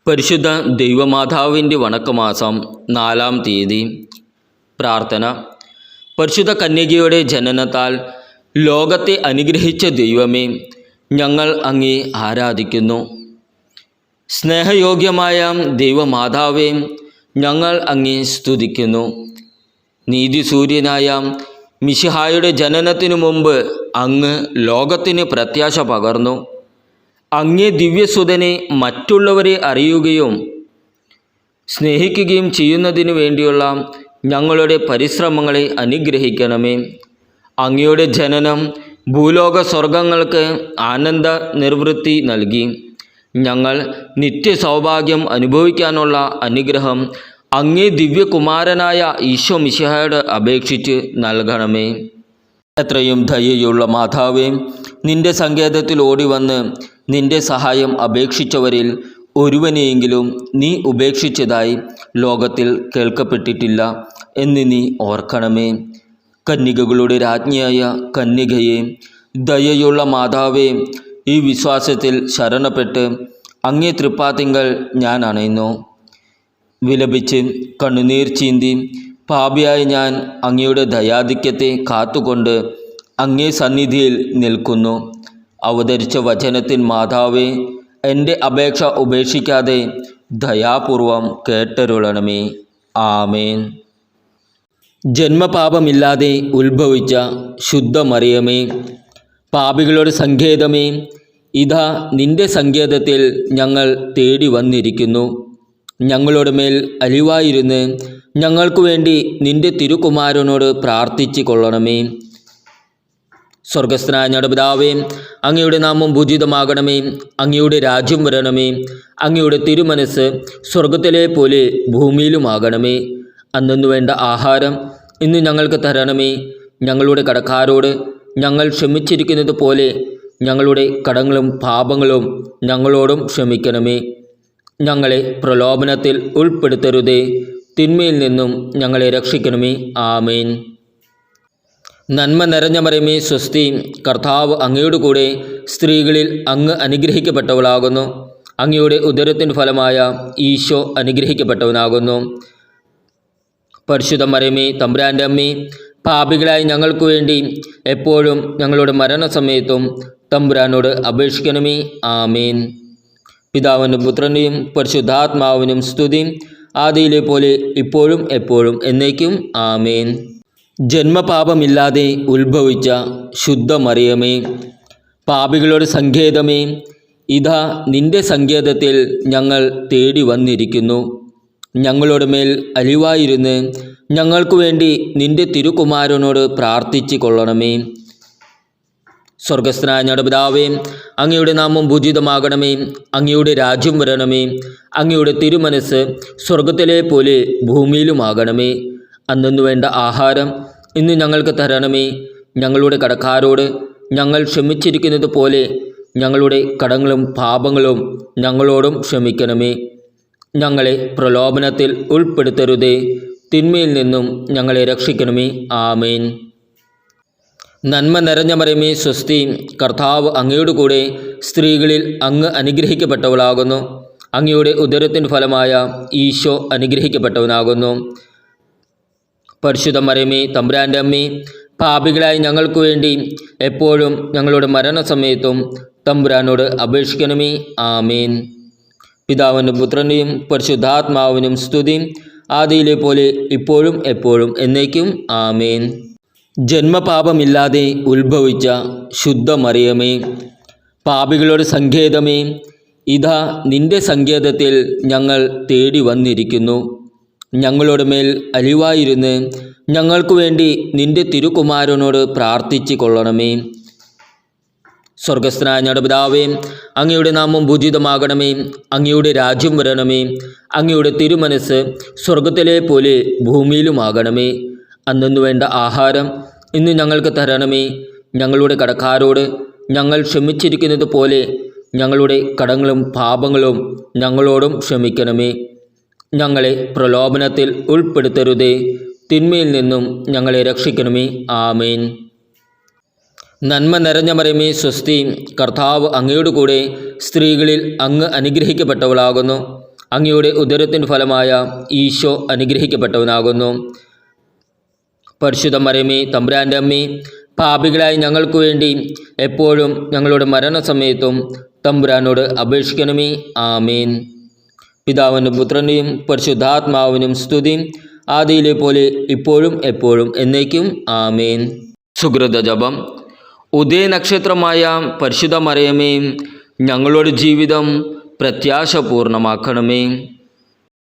പരിശുദ്ധ ദൈവമാതാവിൻ്റെ വണക്കമാസം 4-ാം തീയതി. പ്രാർത്ഥന. പരിശുദ്ധ കന്യകയുടെ ജനനത്താൽ ലോകത്തെ അനുഗ്രഹിച്ച ദൈവമേ, ഞങ്ങൾ അങ്ങേ ആരാധിക്കുന്നു. സ്നേഹയോഗ്യമായ ദൈവമാതാവേ, ഞങ്ങൾ അങ്ങേ സ്തുതിക്കുന്നു. നീതിസൂര്യനായ മിശിഹായുടെ ജനനത്തിനു മുമ്പ് അങ്ങ് ലോകത്തിന് പ്രത്യാശ പകർന്നു. അങ്ങേ ദിവ്യസുതനെ മറ്റുള്ളവരെ അറിയുകയും സ്നേഹിക്കുകയും ചെയ്യുന്നതിനു വേണ്ടിയുള്ള ഞങ്ങളുടെ പരിശ്രമങ്ങളെ അനുഗ്രഹിക്കണമേ. അങ്ങയുടെ ജനനം ഭൂലോക സ്വർഗങ്ങൾക്ക് ആനന്ദ നിർവൃത്തി നൽകി. ഞങ്ങൾ നിത്യസൗഭാഗ്യം അനുഭവിക്കാനുള്ള അനുഗ്രഹം അങ്ങേ ദിവ്യകുമാരനായ ഈശോ മിശിഹായോട് അപേക്ഷിച്ച് നൽകണമേ. എത്രയും ദയയുള്ള മാതാവേ, നിന്റെ സങ്കേതത്തിൽ ഓടിവന്ന് നിന്റെ സഹായം അപേക്ഷിച്ചവരിൽ ഒരുവനെയെങ്കിലും നീ ഉപേക്ഷിച്ചതായി ലോകത്തിൽ കേൾക്കപ്പെട്ടിട്ടില്ല എന്ന് നീ ഓർക്കണമേ. കന്യകകളുടെ രാജ്ഞിയായ കന്യകയെ, ദയയുള്ള മാതാവേ, ഈ വിശ്വാസത്തിൽ ശരണപ്പെട്ട് അങ്ങേ തൃപ്പാത്തിങ്കൽ ഞാൻ അണയുന്നു. വിലപിച്ച് കണ്ണുനീർ ചീന്തി പാപിയായ ഞാൻ അങ്ങയുടെ ദയാധിക്യത്തെ കാത്തുകൊണ്ട് അങ്ങേ സന്നിധിയിൽ നിൽക്കുന്നു. അവതരിച്ച വചനത്തിൻ മാതാവേ, എൻ്റെ അപേക്ഷ ഉപേക്ഷിക്കാതെ ദയാപൂർവം കേട്ടരുളണമേ. ആമേൻ. ജന്മപാപമില്ലാതെ ഉത്ഭവിച്ച ശുദ്ധ മറിയമേ, പാപികളുടെ സങ്കേതമേ, ഇതാ നിന്റെ സങ്കേതത്തിൽ ഞങ്ങൾ തേടി വന്നിരിക്കുന്നു. ഞങ്ങളുടെ മേൽ അലിവായിരുന്ന് ഞങ്ങൾക്കു വേണ്ടി നിന്റെ തിരുകുമാരനോട് പ്രാർത്ഥിച്ചു കൊള്ളണമേ. സ്വർഗസ്ഥനായ ഞങ്ങളുടെ പിതാവേ, അങ്ങയുടെ നാമം പൂജിതമാകണമേ. അങ്ങയുടെ രാജ്യം വരണമേ. അങ്ങയുടെ തിരുമനസ് സ്വർഗത്തിലെ പോലെ ഭൂമിയിലുമാകണമേ. അന്നു വേണ്ട ആഹാരം ഇന്ന് ഞങ്ങൾക്ക് തരണമേ. ഞങ്ങളുടെ കടക്കാരോട് ഞങ്ങൾ ക്ഷമിച്ചിരിക്കുന്നത് പോലെ ഞങ്ങളുടെ കടങ്ങളും പാപങ്ങളും ഞങ്ങളോടും ക്ഷമിക്കണമേ. ഞങ്ങളെ പ്രലോഭനത്തിൽ ഉൾപ്പെടുത്തരുതേ, തിന്മയിൽ നിന്നും ഞങ്ങളെ രക്ഷിക്കണമേ. ആമേൻ. നന്മ നിറഞ്ഞ മറിയമേ, സ്വസ്തി. കർത്താവ് അങ്ങയുടെ കൂടെ സ്ത്രീകളിൽ അങ്ങ് അനുഗ്രഹിക്കപ്പെട്ടവളാകുന്നു. അങ്ങയുടെ ഉദരത്തിൻ ഫലമായ ഈശോ അനുഗ്രഹിക്കപ്പെട്ടവനാകുന്നു. പരിശുദ്ധ മറിയമേ, തമ്പുരാൻ്റെ അമ്മേ, പാപികളായി ഞങ്ങൾക്ക് വേണ്ടി എപ്പോഴും ഞങ്ങളുടെ മരണസമയത്തും തമ്പുരാനോട് അപേക്ഷിക്കണമേ. ആമേൻ. പിതാവിനും പുത്രനെയും പരിശുദ്ധാത്മാവിനും സ്തുതി, ആദിയിലെ പോലെ ഇപ്പോഴും എപ്പോഴും എന്നേക്കും. ആമേൻ. ജന്മപാപമില്ലാതെ ഉത്ഭവിച്ച ശുദ്ധ മറിയമേ, പാപികളുടെ സങ്കേതമേ, ഇതാ നിന്റെ സങ്കേതത്തിൽ ഞങ്ങൾ തേടി വന്നിരിക്കുന്നു. ഞങ്ങളുടെ മേൽ അലിവായിരുന്ന് ഞങ്ങൾക്കു വേണ്ടി നിന്റെ തിരുകുമാരനോട് പ്രാർത്ഥിച്ചു കൊള്ളണമേ. സ്വർഗസ്ഥനായ ഞങ്ങളുടെ പിതാവേ, അങ്ങയുടെ നാമം പൂജിതമാകണമേ. അങ്ങയുടെ രാജ്യം വരണമേ. അങ്ങയുടെ തിരുമനസ് സ്വർഗത്തിലെ പോലെ ഭൂമിയിലുമാകണമേ. അന്നു വേണ്ട ആഹാരം ഇന്ന് ഞങ്ങൾക്ക് തരണമേ. ഞങ്ങളുടെ കടക്കാരോട് ഞങ്ങൾ ക്ഷമിച്ചിരിക്കുന്നത് പോലെ ഞങ്ങളുടെ കടങ്ങളും പാപങ്ങളും ഞങ്ങളോടും ക്ഷമിക്കണമേ. ഞങ്ങളെ പ്രലോഭനത്തിൽ ഉൾപ്പെടുത്തരുതേ, തിന്മയിൽ നിന്നും ഞങ്ങളെ രക്ഷിക്കണമേ. ആമേൻ. നന്മ നിറഞ്ഞ മറിയമേ, സ്വസ്തി. കർത്താവ് അങ്ങയുടെ കൂടെ സ്ത്രീകളിൽ അങ്ങ് അനുഗ്രഹിക്കപ്പെട്ടവളാകുന്നു. അങ്ങയുടെ ഉദരത്തിൻ ഫലമായ ഈശോ അനുഗ്രഹിക്കപ്പെട്ടവനാകുന്നു. പരിശുദ്ധ മറിയമേ, തമ്പുരാൻ്റെ അമ്മേ, പാപികളായി ഞങ്ങൾക്ക് വേണ്ടി എപ്പോഴും ഞങ്ങളുടെ മരണസമയത്തും തമ്പുരാനോട് അപേക്ഷിക്കണമേ. ആമേൻ. പിതാവിനും പുത്രനെയും പരിശുദ്ധാത്മാവിനും സ്തുതി, ആദിയിലെ പോലെ ഇപ്പോഴും എപ്പോഴും എന്നേക്കും. ആമേൻ. ജന്മപാപമില്ലാതെ ഉത്ഭവിച്ച ശുദ്ധ മറിയമേ, പാപികളുടെ സങ്കേതമേ, ഇതാ നിന്റെ സങ്കേതത്തിൽ ഞങ്ങൾ തേടി വന്നിരിക്കുന്നു. ഞങ്ങളുടെ മേൽ അലിവായിരുന്ന് ഞങ്ങൾക്കു വേണ്ടി നിന്റെ തിരുകുമാരനോട് പ്രാർത്ഥിച്ചു കൊള്ളണമേ. സ്വർഗസ്ഥനായ ഞങ്ങളുടെ പിതാവേ, അങ്ങയുടെ നാമം പൂജിതമാകണമേ. അങ്ങയുടെ രാജ്യം വരണമേ. അങ്ങയുടെ തിരുമനസ് സ്വർഗത്തിലെ പോലെ ഭൂമിയിലുമാകണമേ. അന്നു വേണ്ട ആഹാരം ഇന്ന് ഞങ്ങൾക്ക് തരണമേ. ഞങ്ങളുടെ കടക്കാരോട് ഞങ്ങൾ ക്ഷമിച്ചിരിക്കുന്നത് പോലെ ഞങ്ങളുടെ കടങ്ങളും പാപങ്ങളും ഞങ്ങളോടും ക്ഷമിക്കണമേ. ഞങ്ങളെ പ്രലോഭനത്തിൽ ഉൾപ്പെടുത്തരുതേ, തിന്മയിൽ നിന്നും ഞങ്ങളെ രക്ഷിക്കണമേ. ആമേൻ. നന്മ നിറഞ്ഞ മറിയമേ സ്വസ്തി, കർത്താവ് അങ്ങയുടെ കൂടെ സ്ത്രീകളിൽ അങ്ങ് അനുഗ്രഹിക്കപ്പെട്ടവളാകുന്നു. അങ്ങയുടെ ഉദരത്തിൻ ഫലമായ ഈശോ അനുഗ്രഹിക്കപ്പെട്ടവനാകുന്നു. പരിശുദ്ധ മറിയമേ, തമ്പുരാൻ്റെ അമ്മേ, പാപികളായി ഞങ്ങൾക്ക് വേണ്ടി എപ്പോഴും ഞങ്ങളുടെ മരണസമയത്തും തമ്പുരാനോട് അപേക്ഷിക്കണമേ. ആമേൻ. പിതാവിനും പുത്രൻ്റെയും പരിശുദ്ധാത്മാവിനും സ്തുതി, ആദിയിലെ പോലെ ഇപ്പോഴും എപ്പോഴും എന്നേക്കും. ആമേൻ. സുകൃത ജപം. ഉദയനക്ഷത്രമായ പരിശുദ്ധ മറിയമേ, ഞങ്ങളുടെ ജീവിതം പ്രത്യാശപൂർണമാക്കണമേ.